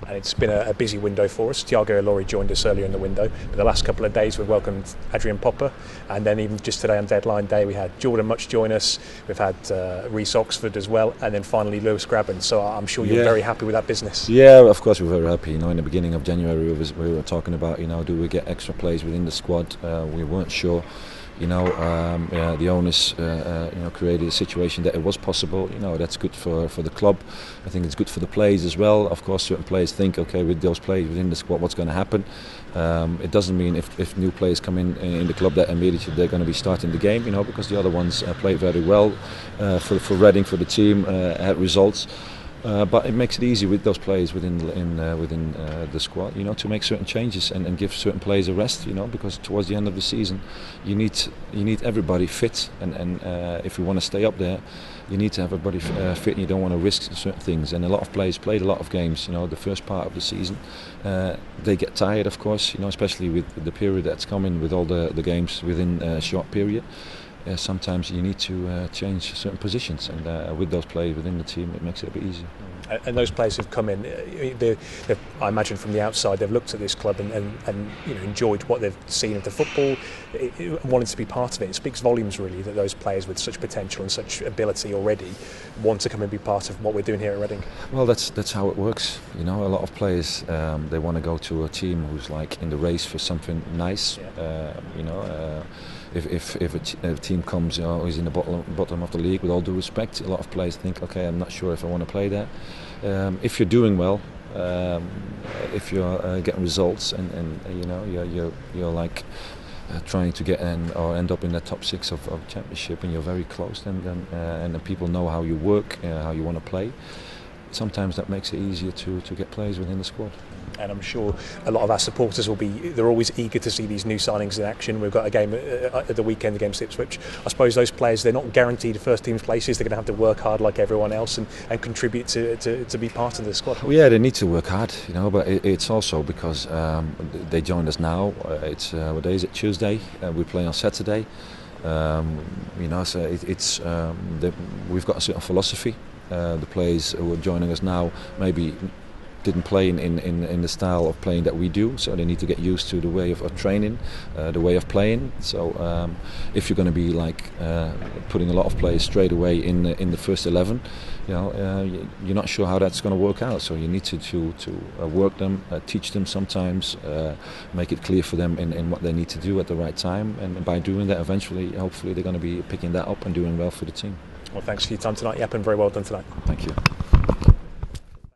And it's been a busy window for us. Tiago Ilori joined us earlier in the window, but the last couple of days we've welcomed Adrian Popa, and then even just today on deadline day we had Jordon Mutch join us. We've had Reece as well, and then finally Grabban. So I'm sure you're very happy with that business. Yeah, of course we're very happy. In the beginning of January we were talking about do we get extra players within the squad? We weren't sure. The owners created a situation that it was possible. That's good for the club. I think it's good for the players as well. Of course, certain players think, okay, with those players within the squad, what's going to happen? It doesn't mean if new players come in the club that immediately they're going to be starting the game. Because the other ones played very well for Reading, for the team, had results. But it makes it easy with those players within the squad, to make certain changes and give certain players a rest, because towards the end of the season, you need everybody fit, and if you want to stay up there, you need to have everybody fit, and you don't want to risk certain things. And a lot of players played a lot of games, the first part of the season. They get tired, of course, especially with the period that's coming with all the games within a short period. Sometimes you need to change certain positions, and with those players within the team, it makes it a bit easier. And those players who've come in, I imagine from the outside, they've looked at this club and enjoyed what they've seen of the football, wanted to be part of it. It speaks volumes, really, that those players with such potential and such ability already want to come and be part of what we're doing here at Reading. Well, that's how it works. A lot of players they want to go to a team who's like in the race for something nice. If a team comes, is in the bottom of the league, with all due respect, a lot of players think, okay, I'm not sure if I want to play there. If you're doing well, if you're getting results, and you're like trying to get in or end up in the top 6 of championship, and you're very close, and people know how you work, how you want to play. Sometimes that makes it easier to get players within the squad. And I'm sure a lot of our supporters they're always eager to see these new signings in action. We've got a game at the weekend against Ipswich. I suppose those players, they're not guaranteed first team places. They're going to have to work hard like everyone else and contribute to be part of the squad. Well, yeah, they need to work hard, but it's also because they joined us now. It's what day is it? Tuesday. We play on Saturday. So we've got a certain philosophy. The players who are joining us now maybe didn't play in the style of playing that we do, so they need to get used to the way of training, the way of playing. So if you're going to be putting a lot of players straight away in the first 11, you're not sure how that's going to work out. So you need to work them, teach them sometimes, make it clear for them in what they need to do at the right time, and by doing that, eventually, hopefully, they're going to be picking that up and doing well for the team. Well, thanks for your time tonight, Jaap, and very well done tonight. Thank you.